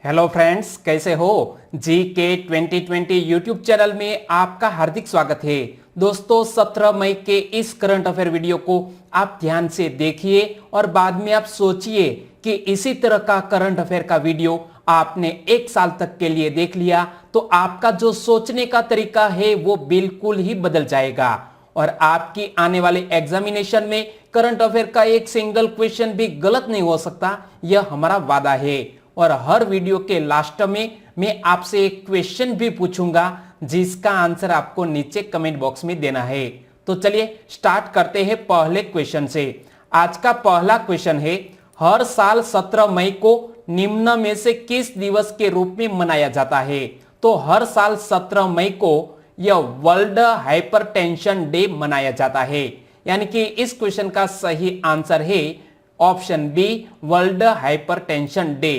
Hello friends, कैसे हो। जी के 2020 यूट्यूब चैनल में आपका हार्दिक स्वागत है। दोस्तों, 17 मई के इस करंट अफेयर वीडियो को आप ध्यान से देखिए और बाद में आप सोचिए कि इसी तरह का करंट अफेयर का वीडियो आपने एक साल तक के लिए देख लिया तो आपका जो सोचने का तरीका है वो बिल्कुल ही बदल जाएगा और आपकी आने वाले एग्जामिनेशन में करंट अफेयर का एक सिंगल क्वेश्चन भी गलत नहीं हो सकता, यह हमारा वादा है। और हर वीडियो के लास्ट में मैं आपसे एक क्वेश्चन भी पूछूंगा जिसका आंसर आपको नीचे कमेंट बॉक्स में देना है। तो चलिए स्टार्ट करते हैं पहले क्वेश्चन से। आज का पहला क्वेश्चन है, हर साल 17 मई को निम्न में से किस दिवस के रूप में मनाया जाता है। तो हर साल 17 मई को यह वर्ल्ड हाइपरटेंशन डे मनाया जाता है, यानी कि इस क्वेश्चन का सही आंसर है option B, world hypertension day.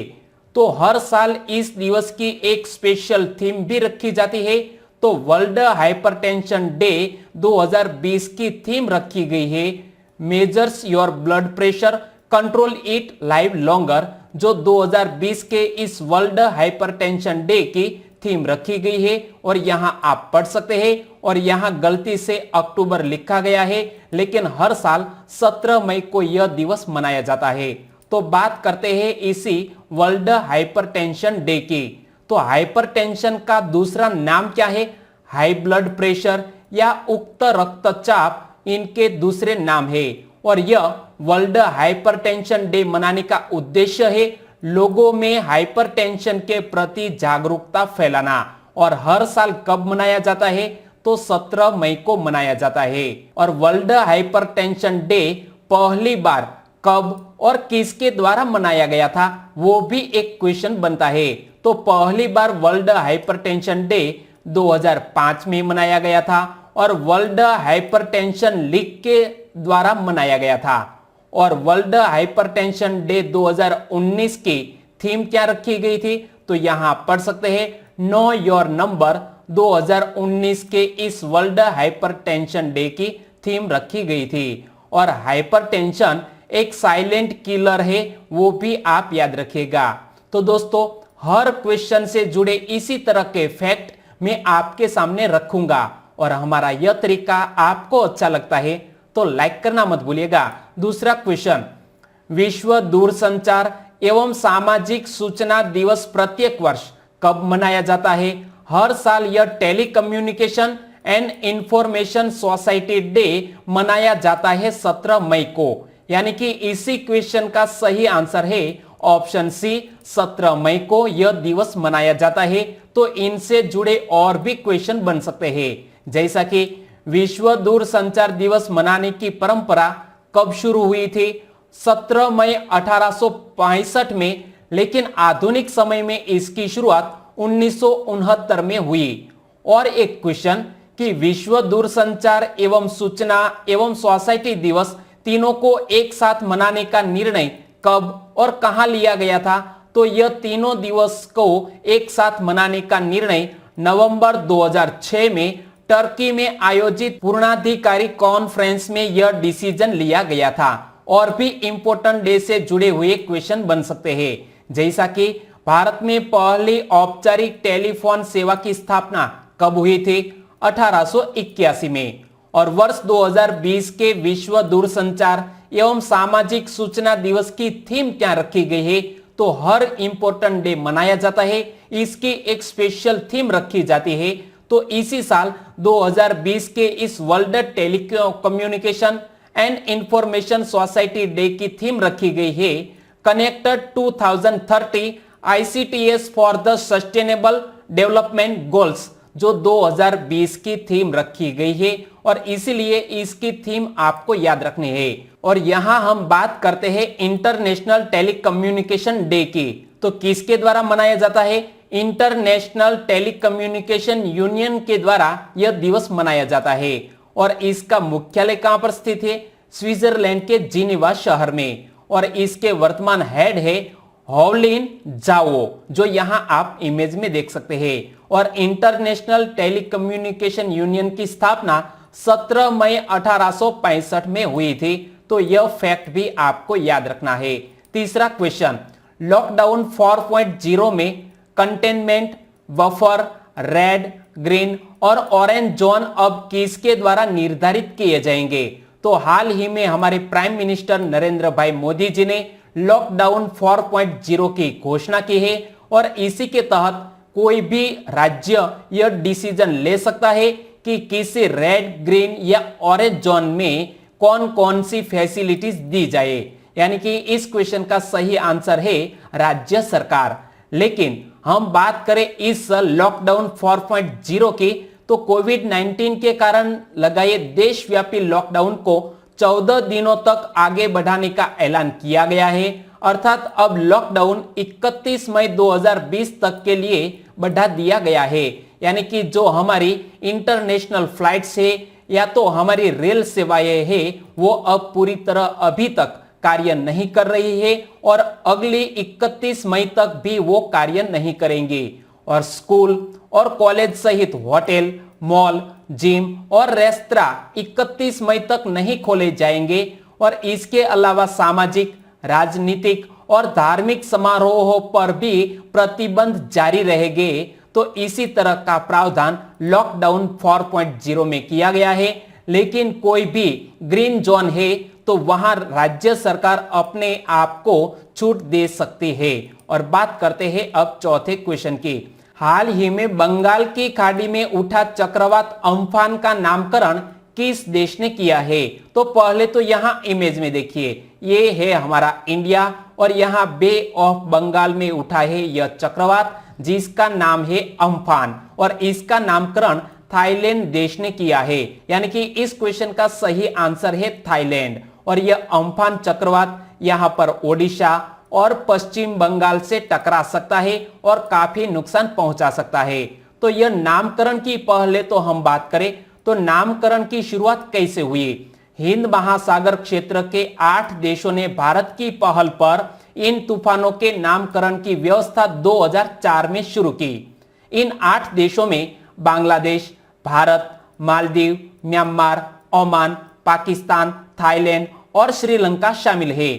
तो हर साल इस दिवस की एक स्पेशल थीम भी रखी जाती है। तो वर्ल्ड हाइपरटेंशन डे 2020 की थीम रखी गई है measures your blood pressure, control it live longer, जो 2020 के इस वर्ल्ड हाइपरटेंशन डे की थीम रखी गई है। और यहां आप पढ़ सकते हैं और यहां गलती से अक्टूबर लिखा गया है, लेकिन हर साल 17 मई को यह दिवस मनाया जाता है। तो बात करते हैं इसी वर्ल्ड हाइपरटेंशन डे की। तो हाइपरटेंशन का दूसरा नाम क्या है? हाई ब्लड प्रेशर या उच्च रक्तचाप इनके दूसरे नाम है। और यह वर्ल्ड हाइपरटेंशन डे मनाने का उद्देश्य है लोगों में हाइपरटेंशन के प्रति जागरूकता फैलाना। और हर साल कब मनाया जाता है? तो 17 मई को मनाया जाता है। और वर्ल्ड हाइपरटेंशन डे पहली बार कब और किसके द्वारा मनाया गया था, वो भी एक क्वेश्चन बनता है। तो पहली बार वर्ल्ड हाइपरटेंशन डे 2005 में मनाया गया था और वर्ल्ड हाइपरटेंशन लीग के द्वारा मनाया गया था। और वर्ल्ड हाइपरटेंशन डे 2019 की थीम क्या रखी गई थी? तो यहां पढ़ सकते हैं, नो योर नंबर। 2019 के इस वर्ल्ड हाइपरटेंशन डे की थीम रखी गई थी। और हाइपरटेंशन एक साइलेंट किलर है, वो भी आप याद रखिएगा। तो दोस्तों, हर क्वेश्चन से जुड़े इसी तरह के फैक्ट मैं आपके सामने रखूंगा और हमारा यह तरीका आपको अच्छा लगता है तो लाइक करना मत भूलिएगा। दूसरा क्वेश्चन, विश्व दूरसंचार एवं सामाजिक सूचना दिवस प्रत्येक वर्ष कब मनाया जाता है? हर साल यह telecommunication and information society day मनाया जाता है 17 मई को, यानी कि इसी क्वेश्चन का सही आंसर है ऑप्शन सी, 17 मई को यह दिवस मनाया जाता है। तो इनसे जुड़े और भी क्वेश्चन बन सकते हैं, जैसा कि विश्व दूरसंचार दिवस मनाने की परंपरा कब शुरू हुई थी? 17 मई 1865 में, लेकिन आधुनिक समय में इसकी शुरुआत 1969 में हुई। और एक क्वेश्चन कि विश्व दूरसंचार एवं सूचना एवं सोसाइटी दिवस तीनों को एक साथ मनाने का निर्णय कब और कहां लिया गया था? तो यह तीनों दिवस को एक साथ मनाने का निर्णय नवंबर 2006 में टर्की में आयोजित पूर्णाधिकारी कॉन्फ्रेंस में यह डिसीजन लिया गया था। और भी इंपॉर्टेंट डे से जुड़े हुए क्वेश्चन बन सकते हैं, जैसा कि भारत में पहली औपचारिक टेलीफोन सेवा की स्थापना कब हुई थी? 1881 में। और वर्ष 2020 के विश्व दूरसंचार एवं सामाजिक सूचना दिवस की थीम क्या रखी गई है? तो हर इंपॉर्टेंट डे मनाया जाता है, इसकी एक स्पेशल थीम रखी जाती है। तो इसी साल 2020 के इस world telecommunication and information society day की थीम रखी गई है connected 2030 ICTS for the sustainable development goals, जो 2020 की थीम रखी गई है और इसीलिए इसकी थीम आपको याद रखनी है। और यहां हम बात करते हैं इंटरनेशनल टेलीकम्युनिकेशन डे की। तो किसके द्वारा मनाया जाता है? इंटरनेशनल टेलीकम्युनिकेशन यूनियन के द्वारा यह दिवस मनाया जाता है। और इसका मुख्यालय कहां पर स्थित है? स्विट्जरलैंड के जिनेवा शहर में। और इसके वर्तमान हेड है हॉवलिन जाओ, जो यहां आप इमेज में देख सकते हैं। और इंटरनेशनल टेलीकम्युनिकेशन यूनियन की स्थापना 17 मई 1865 में हुई थी। तो यह फैक्ट भी आपको याद रखना है। तीसरा क्वेश्चन, लॉकडाउन 4.0 में कंटेनमेंट, बफर, रेड, ग्रीन और ऑरेंज जोन अब किसके द्वारा निर्धारित किए जाएंगे? तो हाल ही में हमारे प्राइम मिनिस्टर नरेंद्र भाई मोदी जी ने लॉकडाउन 4.0 की घोषणा की है और इसी के तहत कोई भी राज्य यह डिसीजन ले सकता है कि किसी रेड, ग्रीन या ऑरेंज जोन में कौन कौन सी फैसिलिटीज दी जाए। यानी कि इस क्वेश्चन का सही आंसर है राज्य सरकार। लेकिन हम बात करें इस लॉकडाउन 4.0 की, तो कोविड-19 के कारण लगाए देशव्यापी लॉकडाउन को 14 दिनों तक आगे बढ़ाने का ऐलान किया गया है। अर्थात अब लॉकडाउन 31 मई 2020 तक के लिए बढ़ा दिया गया है। यानी कि जो हमारी इंटरनेशनल फ्लाइट्स है या तो हमारी रेल सेवाएं है वो अब पूरी तरह अभी तक कार्य नहीं कर रही है और अगली 31 मई तक भी वो कार्य नहीं करेंगे। और स्कूल और कॉलेज सहित होटल, मॉल, जिम और रेस्तरां 31 मई तक नहीं खोले जाएंगे। और इसके अलावा सामाजिक, राजनीतिक और धार्मिक समारोहों पर भी प्रतिबंध जारी रहेंगे। तो इसी तरह का प्रावधान लॉकडाउन 4.0 में किया गया है। लेकिन कोई भी ग्रीन जोन है तो वहां राज्य सरकार अपने आप को छूट दे सकती है। और बात करते हैं अब चौथे क्वेश्चन की। हाल ही में बंगाल की खाड़ी में उठा चक्रवात अम्फान का नामकरण किस देश ने किया है? तो पहले तो यहां इमेज में देखिए, ये है हमारा इंडिया और यहां बे ऑफ बंगाल में उठा है यह चक्रवात जिसका नाम है अम्फान और इसका नामकरण थाईलैंड देश ने किया है। यानी कि इस क्वेश्चन का सही आंसर है थाईलैंड। और यह अम्फान चक्रवात यहां पर ओडिशा और पश्चिम बंगाल से टकरा सकता है और काफी नुकसान पहुंचा सकता है। तो यह नामकरण की पहले तो हम बात करें तो नामकरण की शुरुआत कैसे हुई? हिंद महासागर क्षेत्र के 8 देशों ने भारत की पहल पर इन तूफानों के नामकरण की व्यवस्था 2004 में शुरू की। इन 8 देशों में Bangladesh, Bharat, Maldives, Myanmar, Oman, Pakistan, Thailand और श्रीलंका शामिल है।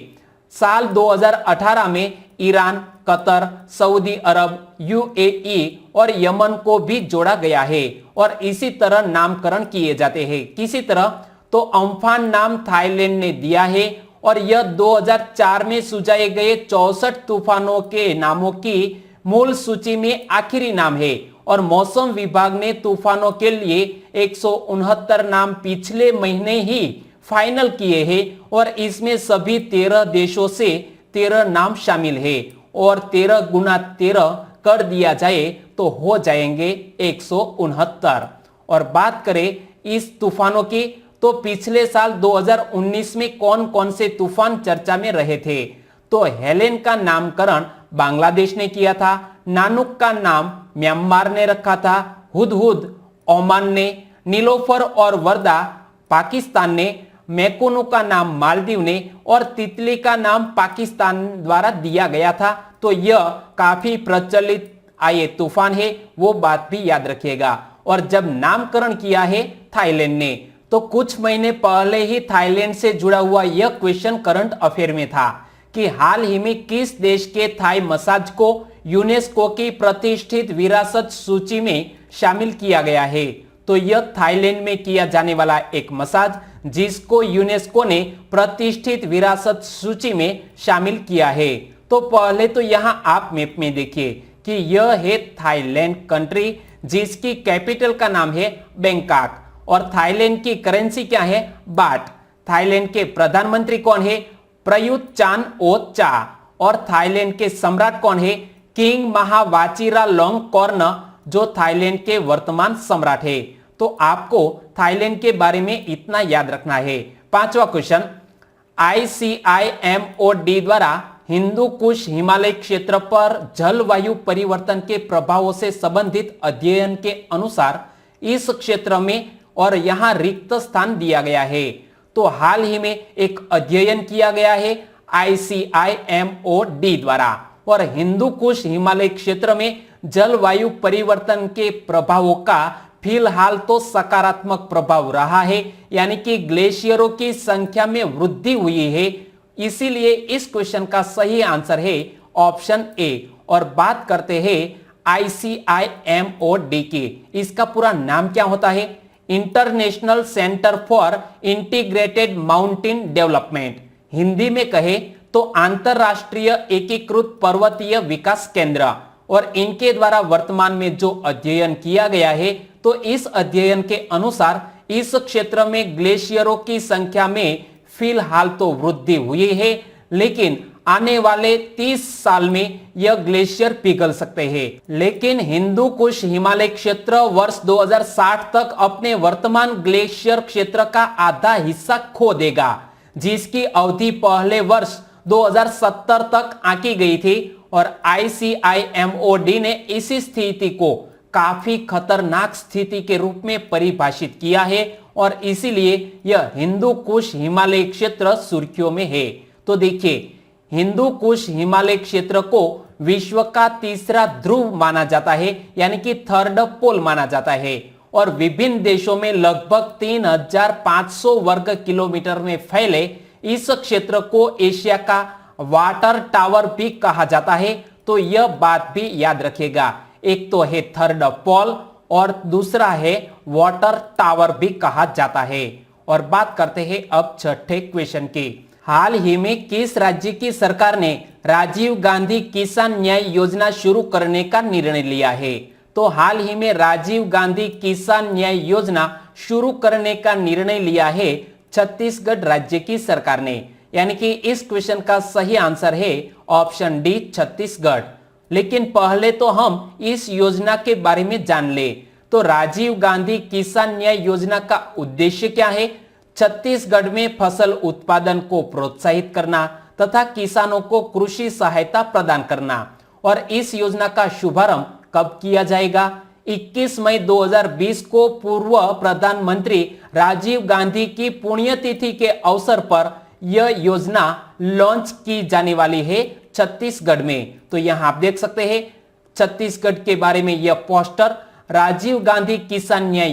साल 2018 में ईरान, कतर, सऊदी अरब, यूएई और यमन को भी जोड़ा गया है और इसी तरह नामकरण किए जाते हैं। किसी तरह तो अम्फान नाम थाईलैंड ने दिया है और यह 2004 में सुझाए गए 64 तूफानों के नामों की मूल सूची में आखिरी नाम है। और मौसम विभाग ने तूफानों के लिए 169 नाम पिछले महीने ही फाइनल किए हैं और इसमें सभी 13 देशों से 13 नाम शामिल है और 13 गुना 13 कर दिया जाए तो हो जाएंगे 169। और बात करें इस तूफानों की तो पिछले साल 2019 में कौन कौन से तूफान चर्चा में रहे थे? तो हेलेन का नामकरण बांग्लादेश ने किया था, नानुक का नाम म्यांमार ने रखा था, हुदहुद ओमान ने, नीलोफर और वर्दा पाकिस्तान ने, मैकुनु का नाम मालदीव ने और तितली का नाम पाकिस्तान द्वारा दिया गया था। तो यह काफी प्रचलित आए तूफान है, वो बात भी याद रखिएगा। और जब नामकरण किया है थाईलैंड ने, तो कुछ महीने पहले ही थाईलैंड से जुड़ा हुआ यह क्वेश्चन करंट अफेयर में था कि हाल ही में किस देश के थाई मसाज को यूनेस्को की प्रतिष्ठित विरासत सूची में शामिल किया गया है? तो यह थाईलैंड में किया जाने वाला एक मसाज जिसको यूनेस्को ने प्रतिष्ठित विरासत सूची में शामिल किया है। तो पहले तो यहां आप मैप में देखिए कि यह है थाईलैंड कंट्री जिसकी कैपिटल का नाम है बैंकॉक और थाईलैंड की करेंसी क्या है? बाट। थाईलैंड के प्रधानमंत्री कौन है? प्रयुत चान ओ चा। और थाईलैंड के सम्राट कौन है? किंग महा वाचिरालॉन्गकॉर्न जो थाईलैंड के वर्तमान सम्राट है। तो आपको थाईलैंड के बारे में इतना याद रखना है। पांचवा क्वेश्चन, ICIMOD द्वारा हिंदू कुश हिमालय क्षेत्र पर जलवायु परिवर्तन के प्रभावों से संबंधित अध्ययन के अनुसार इस क्षेत्र में और यहां रिक्त स्थान दिया गया है। तो हाल ही में एक अध्ययन किया गया है ICIMOD द्वारा और हिंदू कुश हिमालय क्षेत्र में जलवायु परिवर्तन के प्रभावों का फिलहाल तो सकारात्मक प्रभाव रहा है, यानी कि ग्लेशियरों की संख्या में वृद्धि हुई है। इसीलिए इस क्वेश्चन का सही आंसर है ऑप्शन ए। और बात करते हैं ICIMOD की, इसका पूरा नाम क्या होता है? International centre for integrated mountain development. Hindi में कहे तो अंतरराष्ट्रीय एकीकृत पर्वतीय विकास केंद्र। और इनके द्वारा वर्तमान में जो अध्ययन किया गया है, तो इस अध्ययन के अनुसार इस क्षेत्र में ग्लेशियरों की संख्या में फिलहाल तो वृद्धि हुई है, लेकिन आने वाले 30 साल में यह ग्लेशियर पिघल सकते हैं। लेकिन हिंदू कुश हिमालय क्षेत्र वर्ष 2060 तक अपने वर्तमान ग्लेशियर क्षेत्र का आधा हिस्सा खो देगा, जिसकी अवधि पहले वर्ष 2070 तक आंकी गई थी। और ICIMOD ने इसी स्थिति को काफी खतरनाक स्थिति के रूप में परिभाषित किया है, और इसीलिए यह हिंदू कुश हिमालय क्षेत्र सुर्खियों में है। तो देखिए, हिंदू कुश हिमालय क्षेत्र को विश्व का तीसरा ध्रुव माना जाता है, यानी कि थर्ड पोल माना जाता है। और विभिन्न देशों में लगभग 3500 वर्ग किलोमीटर में फैले इस क्षेत्र को एशिया का वाटर टावर भी कहा जाता है। तो यह बात भी याद रखिएगा, एक तो है थर्ड पोल और दूसरा है वाटर टावर भी कहा जाता है। और बात करते हैं अब छठे क्वेश्चन की। हाल ही में किस राज्य की सरकार ने राजीव गांधी किसान न्याय योजना शुरू करने का निर्णय लिया है? तो हाल ही में राजीव गांधी किसान न्याय योजना शुरू करने का निर्णय लिया है छत्तीसगढ़ राज्य की सरकार ने, यानी कि इस क्वेश्चन का सही आंसर है ऑप्शन डी, छत्तीसगढ़। लेकिन पहले तो हम इस योजना के बारे में जान ले। तो राजीव गांधी किसान न्याय योजना का उद्देश्य क्या है? छत्तीसगढ़ में फसल उत्पादन को प्रोत्साहित करना तथा किसानों को कृषि सहायता प्रदान करना। और इस योजना का शुभारंभ कब किया जाएगा? 21 मई 2020 को पूर्व प्रधानमंत्री राजीव गांधी की पुण्यतिथि के अवसर पर यह योजना लॉन्च की जाने वाली है छत्तीसगढ़ में। तो यहां आप देख सकते हैं छत्तीसगढ़ के बारे में यह पोस्टर, राजीव गांधी किसान न्याय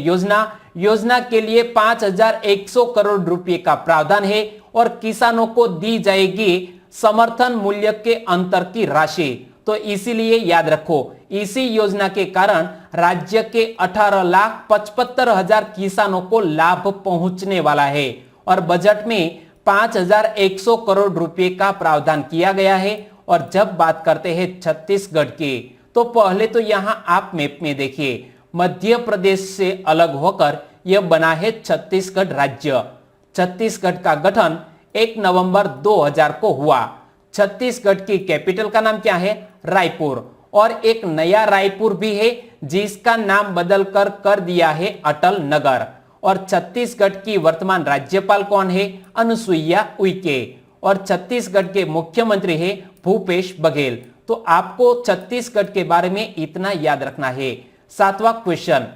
योजना के लिए 5100 करोड़ रुपए का प्रावधान है और किसानोन को दी जाएगी समर्थन मूल्य के अंतर की राशि। तो इसीलिए याद रखो, इसी योजना के कारण राज्य के 18,75,000 किसानों को लाभ पहुंचने वाला है। और बजट में 5100 करोड़ रुपए का प्रावधान किया गया है। और जब बात करते हैं छत्तीसगढ़ की, तो पहले तो यहां आप मैप में देखिए, मध्य प्रदेश से अलग होकर यह बना है छत्तीसगढ़ राज्य। छत्तीसगढ़ का गठन 1 नवंबर 2000 को हुआ। छत्तीसगढ़ की कैपिटल का नाम क्या है? रायपुर। और एक नया रायपुर भी है जिसका नाम बदलकर कर दिया है अटल नगर। और छत्तीसगढ़ की वर्तमान राज्यपाल कौन है? अनुसुईया उइके। और छत्तीसगढ़ के मुख्यमंत्री है भूपेश बघेल। तो आपको छत्तीसगढ़ के बारे में इतना याद रखना है। 7वां क्वेश्चन,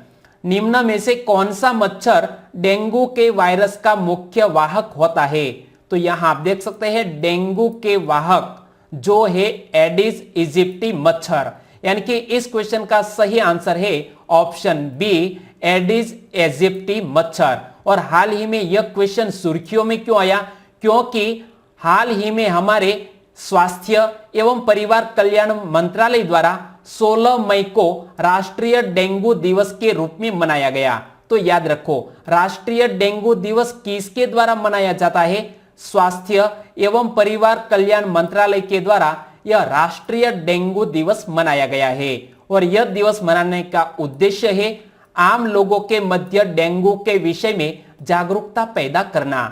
निम्न में से कौन सा मच्छर डेंगू के वायरस का मुख्य वाहक होता है? तो यहां आप देख सकते हैं डेंगू के वाहक जो है एडिस इजिप्टी मच्छर, यानी कि इस क्वेश्चन का सही आंसर है ऑप्शन बी, एडिस इजिप्टी मच्छर। और हाल ही में यह क्वेश्चन सुर्खियों में क्यों आया? क्योंकि हाल ही में हमारे स्वास्थ्य एवं परिवार कल्याण मंत्रालय द्वारा 16 मई को राष्ट्रीय डेंगू दिवस के रूप में मनाया गया। तो याद रखो, राष्ट्रीय डेंगू दिवस किसके द्वारा मनाया जाता है? स्वास्थ्य एवं परिवार कल्याण मंत्रालय के द्वारा यह राष्ट्रीय डेंगू दिवस मनाया गया है। और यह दिवस मनाने का उद्देश्य है आम लोगों के मध्य डेंगू के विषय में जागरूकता पैदा करना।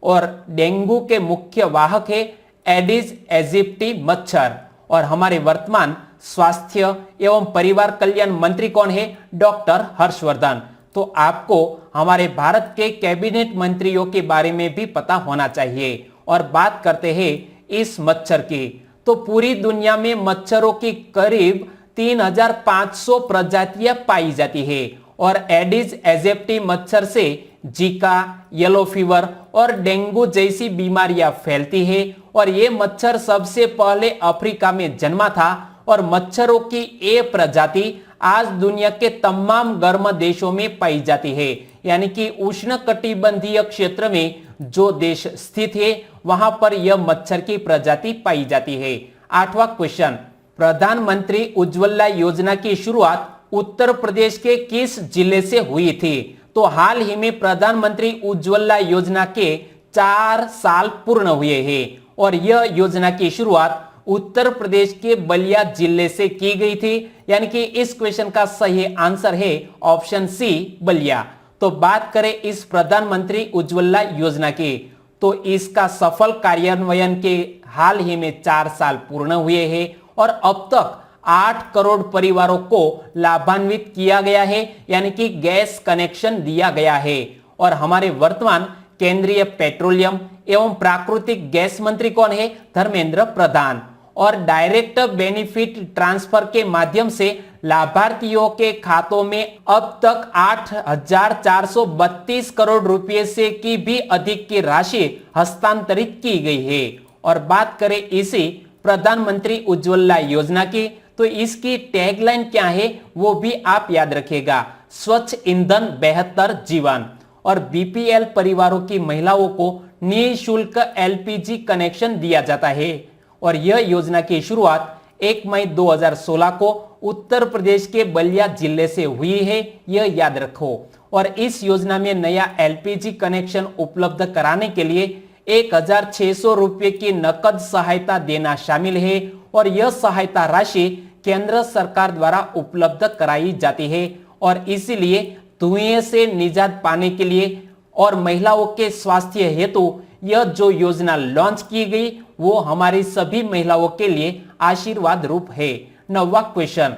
और डेंगू के मुख्य वाहक है एडिस इजिप्टी मच्छर। और हमारे वर्तमान स्वास्थ्य एवं परिवार कल्याण मंत्री कौन है? डॉक्टर हर्षवर्धन। तो आपको हमारे भारत के कैबिनेट मंत्रियों के बारे में भी पता होना चाहिए। और बात करते हैं इस मच्छर की, तो पूरी दुनिया में मच्छरों की करीब 3500 प्रजातियां पाई जाती है। और एडिस इजिप्टी मच्छर से जीका, येलो फीवर और डेंगू जैसी बीमारियां फैलती है। और ये मच्छर सबसे पहले अफ्रीका में जन्मा था। और मच्छरों की ये प्रजाति आज दुनिया के तमाम गर्म देशों में पाई जाती है, यानी कि उष्णकटिबंधीय क्षेत्र में जो देश स्थित है वहां पर यह मच्छर की प्रजाति पाई जाती है। 8वां क्वेश्चन, प्रधानमंत्री उज्ज्वला योजना की शुरुआत उत्तर प्रदेश के किस जिले से हुई थी? तो हाल ही में प्रधानमंत्री उज्ज्वला योजना के 4 साल पूर्ण हुए हैं और यह योजना की शुरुआत उत्तर प्रदेश के बलिया जिले से की गई थी, यानी कि इस क्वेश्चन का सही आंसर है ऑप्शन सी बलिया। तो बात करें इस प्रधानमंत्री उज्ज्वला योजना की, तो इसका सफल कार्यान्वयन के हाल ही में 4 साल पूर्ण हुए हैं और अब तक 8 करोड़ परिवारों को लाभान्वित किया गया है, यानी कि गैस कनेक्शन दिया गया है। और हमारे वर्तमान केंद्रीय पेट्रोलियम एवं प्राकृतिक गैस मंत्री कौन है? धर्मेंद्र प्रधान। और डायरेक्ट बेनिफिट ट्रांसफर के माध्यम से लाभार्थियों के खातों में अब तक 8,432 करोड़ रुपए से की भी अधिक की राशि हस्तांतरित की गई है। और बात करें इसी प्रधानमंत्री उज्ज्वला योजना की, तो इसकी टैगलाइन क्या है वो भी आप याद रखिएगा, स्वच्छ ईंधन बेहतर जीवन। और बीपीएल परिवारों की महिलाओं को निःशुल्क एलपीजी कनेक्शन दिया जाता है और यह योजना की शुरुआत 1 मई 2016 को उत्तर प्रदेश के बलिया जिले से हुई है, यह याद रखो। और इस योजना में नया एलपीजी कनेक्शन उपलब्ध कराने के लिए 1,600 रुपए की नकद सहायता देना शामिल है और यह सहायता राशि केंद्र सरकार द्वारा उपलब्ध कराई जाती है। और इसीलिए धुएं से निजात पाने के लिए और महिलाओं के स्वास्थ्य हेतु यह जो योजना लॉन्च की गई वो हमारी सभी महिलाओं के लिए आशीर्वाद रूप है। 9वां क्वेश्चन,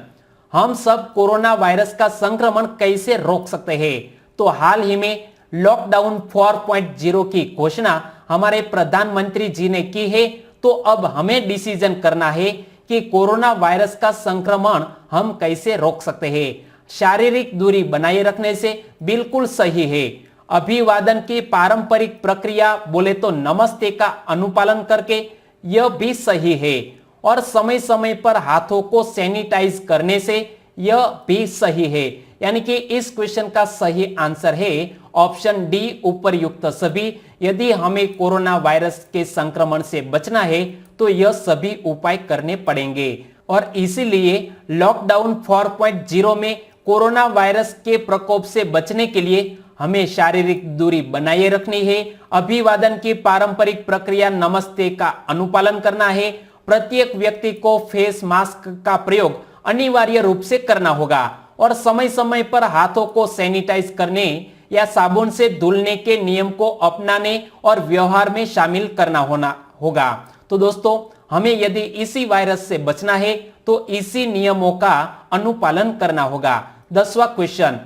हम सब कोरोना वायरस का संक्रमण कैसे रोक सकते हैं? तो हाल ही में लॉकडाउन 4.0 की घोषणा हमारे प्रधानमंत्री जी ने की है, तो अब हमें डिसीजन करना है कि कोरोना वायरस का संक्रमण हम कैसे रोक सकते हैं। शारीरिक दूरी बनाए रखने से बिल्कुल सही है। अभिवादन की पारंपरिक प्रक्रिया बोले तो नमस्ते का अनुपालन करके, यह भी सही है। और समय समय पर हाथों को सैनिटाइज करने से, यह भी सही है। यानी कि इस क्वेश्चन का सही आंसर है ऑप्शन डी उपर्युक्त सभी। यदि हमें कोरोना वायरस के संक्रमण से बचना है तो यह सभी उपाय करने पड़ेंगे। और इसीलिए लॉकडाउन 4.0 में कोरोना वायरस के प्रकोप से बचने के लिए हमें शारीरिक दूरी बनाए रखनी है, अभिवादन की पारंपरिक प्रक्रिया नमस्ते का अनुपालन करना है, प्रत्येक व्यक्ति को फेस मास्क का प्रयोग अनिवार्य रूप से करना होगा और समय समय पर हाथों को सैनिटाइज करने या साबुन से धुलने के नियम को अपनाने और व्यवहार में शामिल करना होगा। तो दोस्तों, हमें यदि इसी वायरस से बचना है तो इसी नियमों का अनुपालन करना होगा। 10वां क्वेश्चन,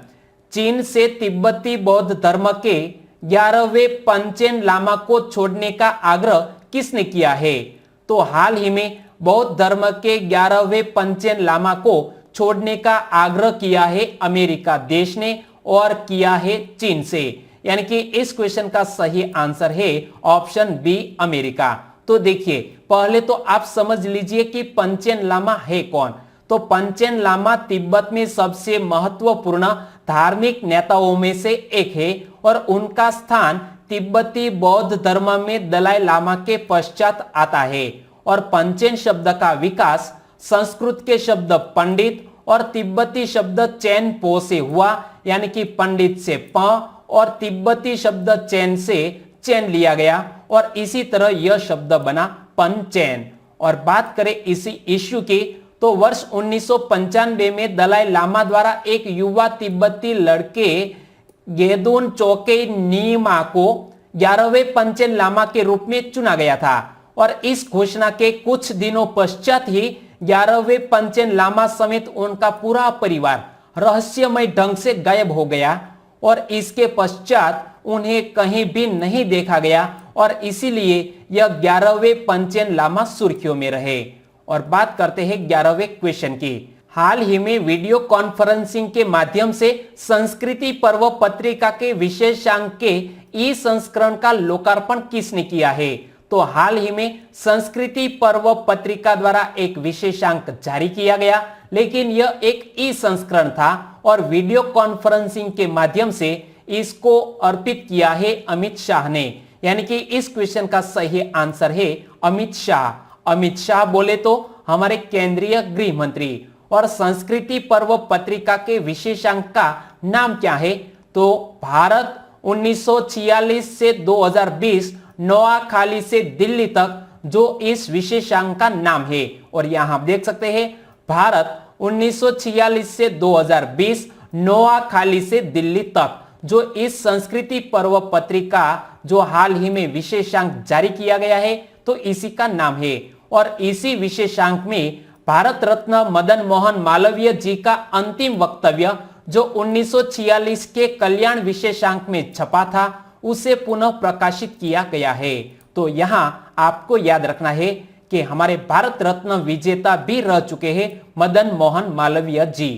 चीन से तिब्बती बौद्ध धर्म के 11वें पंचेन लामा को छोड़ने का आग्रह किसने किया है? तो हाल ही में बौद्ध धर्म के 11वें पंचेन लामा को छोड़ने का आग्रह किया है अमेरिका देश ने और किया है चीन से। यानी कि इस क्वेश्चन का सही आंसर है ऑप्शन बी अमेरिका। तो देखिए, पहले तो आप समझ लीजिए कि पंचेन लामा है कौन। तो पंचेन लामा तिब्बत में सबसे महत्वपूर्ण धार्मिक नेताओं में से एक है और उनका स्थान तिब्बती बौद्ध धर्म में दलाई लामा के पश्चात आता है। और पंचेन शब्द का विकास संस्कृत के शब्द पंडित और तिब्बती शब्द चैन पो से हुआ, यानी कि पंडित से प और तिब्बती शब्द चैन से चैन लिया गया और इसी तरह यह शब्द बना पंचेन। और बात करें इसी इश्यू की, तो वर्ष 1995 में दलाई लामा द्वारा एक युवा तिब्बती लड़के गेदोन चोके नीमा को 11वें पंचेन लामा के रूप में चुना गया था और इस घोषणा के कुछ दिनों पश्चात ही 11वें पंचेन लामा समेत उनका पूरा परिवार रहस्यमय ढंग से गायब हो गया और इसके पश्चात उन्हें कहीं भी नहीं देखा गया और इसीलिए यह 11वें पंचेन लामा सुर्खियों में रहे। और बात करते हैं 11वें क्वेश्चन की। हाल ही में वीडियो कॉन्फ्रेंसिंग के माध्यम से संस्कृति पर्व पत्रिका के विशेषांक के ई संस्करण का लोकार्पण किसने किया है? तो हाल ही में संस्कृति पर्व पत्रिका द्वारा एक विशेषांक जारी किया गया, लेकिन यह एक ई संस्करण था और वीडियो कॉन्फ्रेंसिंग के माध्यम से इसको अर्पित किया है अमित शाह ने। यानी कि इस क्वेश्चन का सही आंसर है अमित शाह। अमित शाह बोले तो हमारे केंद्रीय गृह मंत्री। और संस्कृति पर्व पत्रिका के विशेषांक का नाम क्या है? तो भारत 1946 से 2020 नोआखाली से दिल्ली तक जो इस विशेषांक का नाम है। और यहां आप देख सकते हैं भारत 1946 से 2020 नोआखाली से दिल्ली तक जो इस संस्कृति पर्व पत्रिका जो हाल ही में विशेषांक जारी किया गया है तो इसी का नाम है। और इसी विशेषांक में भारत रत्न मदन मोहन मालवीय जी का अंतिम वक्तव्य जो 1946 के कल्याण विशेषांक में छपा था उसे पुनः प्रकाशित किया गया है। तो यहां आपको याद रखना है कि हमारे भारत रत्न विजेता भी रह चुके हैं मदन मोहन मालवीय जी।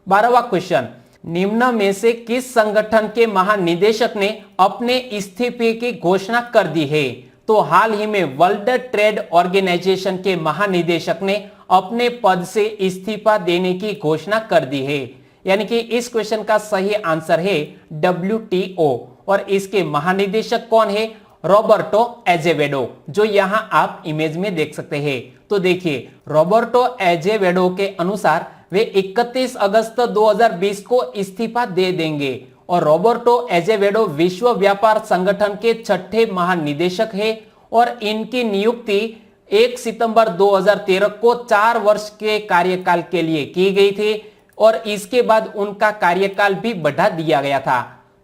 12वां क्वेश्चन, निम्न में से किस संगठन के महानिदेशक ने अपने इस्तीफे की घोषणा कर दी है? तो हाल ही में वर्ल्ड ट्रेड ऑर्गेनाइजेशन के महानिदेशक ने अपने पद से इस्तीफा देने की घोषणा कर दी है। यानी कि इस क्वेश्चन का सही आंसर है WTO। और इसके महानिदेशक कौन है? रॉबर्टो एजेवेडो, जो यहां आप इमेज में देख सकते हैं। तो देखिए रॉबर्टो एजेवेडो के अनुसार वे 31 अगस्त 2020 को इस्तीफा दे देंगे। और रॉबर्टो एजेवेडो विश्व व्यापार संगठन के 6ठे महानिदेशक है और इनकी नियुक्ति 1 सितंबर 2013 को 4 वर्ष के कार्यकाल के लिए की गई थी और इसके बाद उनका कार्यकाल भी बढ़ा दिया गया था।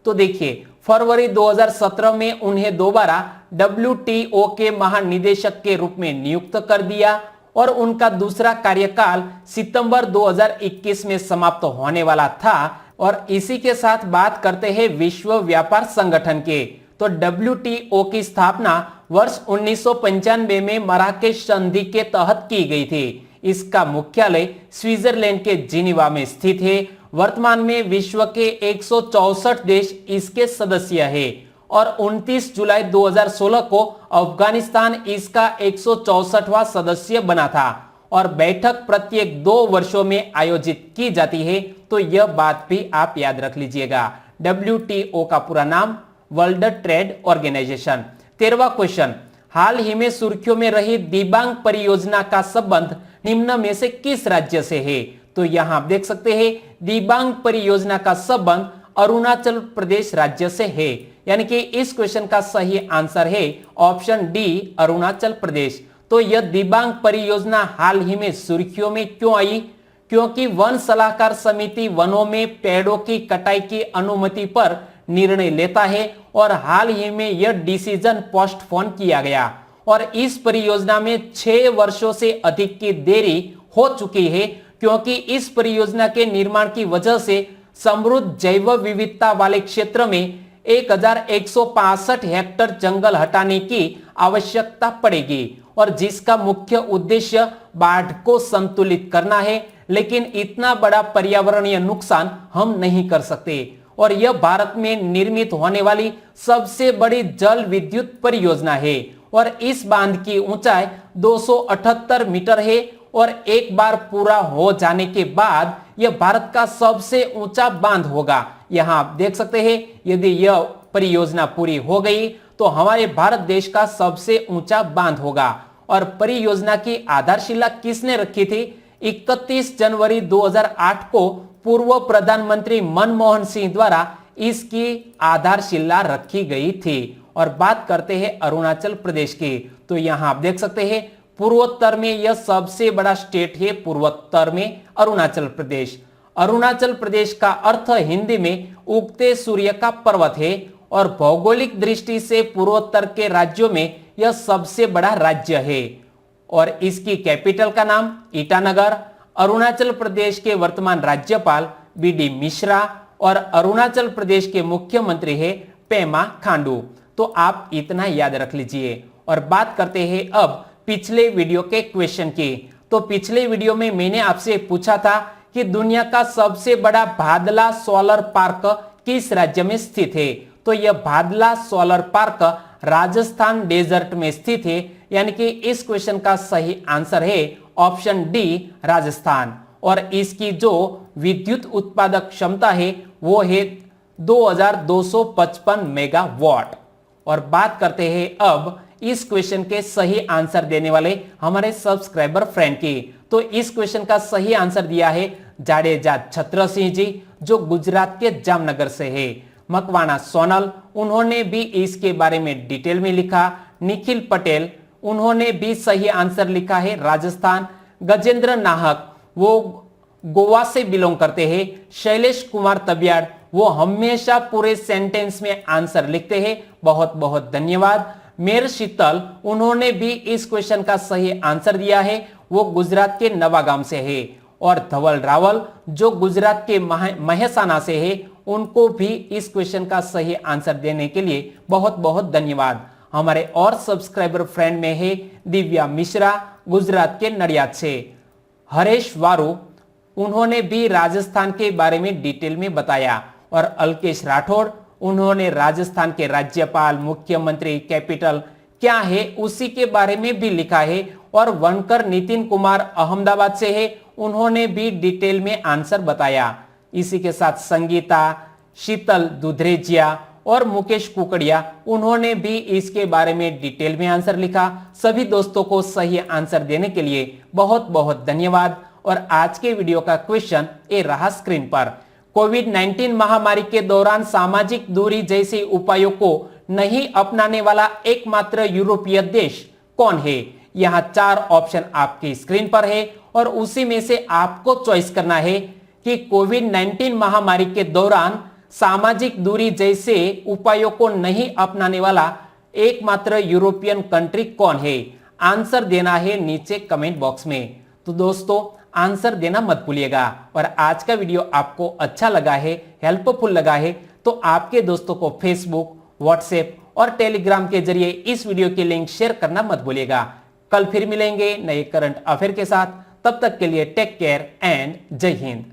तो देखिए फरवरी 2017 में उन्हें दोबारा WTO के महानिदेशक के रूप में नियुक्त कर दिया और उनका दूसरा कार्यकाल सितंबर 2021 में समाप्त होने वाला था। और इसी के साथ बात करते हैं विश्व व्यापार संगठन के। तो WTO की स्थापना वर्ष 1995 में मराकेश संधि के तहत की गई थी। इसका मुख्यालय स्विट्जरलैंड के जिनीवा में स्थित है। वर्तमान में विश्व के 164 देश इसके सदस्य हैं और 29 जुलाई 2016 को अफगानिस्तान इसका 164वां सदस्य बना था। और बैठक प्रत्येक 2 वर्षों में आयोजित की जाती है। तो यह बात भी आप याद रख लीजिएगा। WTO का पूरा नाम वर्ल्ड ट्रेड ऑर्गेनाइजेशन। 13वां क्वेश्चन, हाल ही में सुर्खियों में रही दिबांग परियोजना का संबंध निम्न में से किस राज्य से है? तो यहां आप देख सकते हैं दिबांग परियोजना का संबंध अरुणाचल प्रदेश राज्य से है। यानी कि इस क्वेश्चन का सही आंसर है ऑप्शन डी, अरुणाचल प्रदेश। तो यह दिबांग परियोजना हाल ही में सुर्खियों में क्यों आई? क्योंकि वन सलाहकार समिति वनों में पेड़ों की कटाई की अनुमति पर निर्णय लेता है और हाल ही में यह डिसीजन पोस्टपोन किया गया और इस परियोजना में 6 वर्षों से अधिक की देरी हो चुकी है क्योंकि इस परियोजना के निर्माण की वजह से समृद्ध जैव विविधता वाले क्षेत्र में 1165 हेक्टेयर जंगल हटाने की आवश्यकता पड़ेगी और जिसका मुख्य उद्देश्य बाढ़ को संतुलित करना है। लेकिन इतना बड़ा पर्यावरणीय नुकसान हम नहीं कर सकते और यह भारत में निर्मित होने वाली सबसे बड़ी जल विद्युत परियोजना है और इस बांध की ऊंचाई 278 मीटर है और एक बार पूरा हो जाने के बाद यह भारत का सबसे ऊंचा बांध होगा। यहां आप देख सकते हैं यदि यह परियोजना पूरी हो गई तो हमारे भारत देश का सबसे ऊंचा बांध होगा। और परियोजना की आधारशिला किसने रखी थी? 31 जनवरी 2008 को पूर्व प्रधानमंत्री मनमोहन सिंह द्वारा इसकी आधारशिला रखी गई थी। और बात करते हैं अरुणाचल प्रदेश की। तो यहां आप देख सकते हैं पूर्वोत्तर में यह सबसे बड़ा स्टेट है, पूर्वोत्तर में अरुणाचल प्रदेश। अरुणाचल प्रदेश का अर्थ हिंदी में उगते सूर्य का पर्वत है और भौगोलिक दृष्टि से पूर्वोत्तर के राज्यों में यह सबसे बड़ा राज्य है और इसकी कैपिटल का नाम ईटानगर। अरुणाचल प्रदेश के वर्तमान राज्यपाल BD मिश्रा और अरुणाचल प्रदेश के मुख्यमंत्री है पेमा खांडू। तो आप इतना याद रख लीजिए। और बात करते हैं अब पिछले वीडियो के क्वेश्चन की। तो पिछले वीडियो में मैंने आपसे पूछा था कि दुनिया का सबसे बड़ा भादला सोलर पार्क किस राज्य में स्थित है? तो यह भादला सोलर पार्क राजस्थान डेजर्ट में स्थित है। यानी कि इस क्वेश्चन का सही आंसर है ऑप्शन डी, राजस्थान। और इसकी जो विद्युत उत्पादक क्षमता है वो है 2255 मेगावाट। और बात करते हैं अब इस क्वेश्चन के सही आंसर देने वाले हमारे सब्सक्राइबर फ्रेंड की। तो इस क्वेश्चन का सही आंसर दिया है जाडेजा छत्र सिंह जी, जो गुजरात के जामनगर से है। मकवाना सोनल, उन्होंने भी इसके बारे में डिटेल में लिखा। निखिल पटेल, उन्होंने भी सही आंसर लिखा है राजस्थान। गजेंद्र नाहक, वो गोवा से बिलोंग करते हैं। शैलेश कुमार तबियाड़, वो हमेशा पूरे सेंटेंस में आंसर लिखते हैं, बहुत बहुत धन्यवाद। मेर शीतल, उन्होंने भी इस क्वेश्चन का सही आंसर दिया है, वो गुजरात के नवागाम से है। और धवल रावल, जो गुजरात के महसाना से है, उनको भी इस क्वेश्चन का सही आंसर देने के लिए बहुत बहुत धन्यवाद। हमारे और सब्सक्राइबर फ्रेंड में है दिव्या मिश्रा, गुजरात के नडियाद से। हरेश वारू, उन्होंने भी राजस्थान के बारे में डिटेल में बताया। और अलकेश राठौड़, उन्होंने राजस्थान के राज्यपाल, मुख्यमंत्री, कैपिटल क्या है उसी के बारे में भी लिखा है। और वनकर नितिन कुमार अहमदाबाद से है, उन्होंने भी डिटेल में आंसर बताया। इसी के साथ संगीता, शीतल दुधरेजिया और मुकेश कुकड़िया, उन्होंने भी इसके बारे में डिटेल में आंसर लिखा। सभी दोस्तों को सही आंसर देने के लिए बहुत बहुत धन्यवाद। और आज के वीडियो का क्वेश्चन ये रहा स्क्रीन पर। कोविड-19 महामारी के दौरान सामाजिक दूरी जैसे उपायों को नहीं अपनाने वाला एकमात्र यूरोपीय देश कौन है? यहाँ 4 ऑप्शन आपकी स्क्रीन पर है और उसी में से आपको चॉइस करना है कि कोविड-19 महामारी के दौरान सामाजिक दूरी जैसे उपायों को नहीं अपनाने वाला एकमात्र यूरोपियन कंट्री कौन है। आंसर देना है नीचे कमेंट बॉक्स में। तो दोस्तों आंसर देना मत भूलिएगा। और आज का वीडियो आपको अच्छा लगा है, हेल्पफुल लगा है, तो आपके दोस्तों को फेसबुक, व्हाट्सएप और टेलीग्राम के जरिए इस वीडियो की लिंक शेयर करना मत भूलिएगा। कल फिर मिलेंगे नए करंट अफेयर के साथ। तब तक के लिए टेक केयर एंड जय हिंद।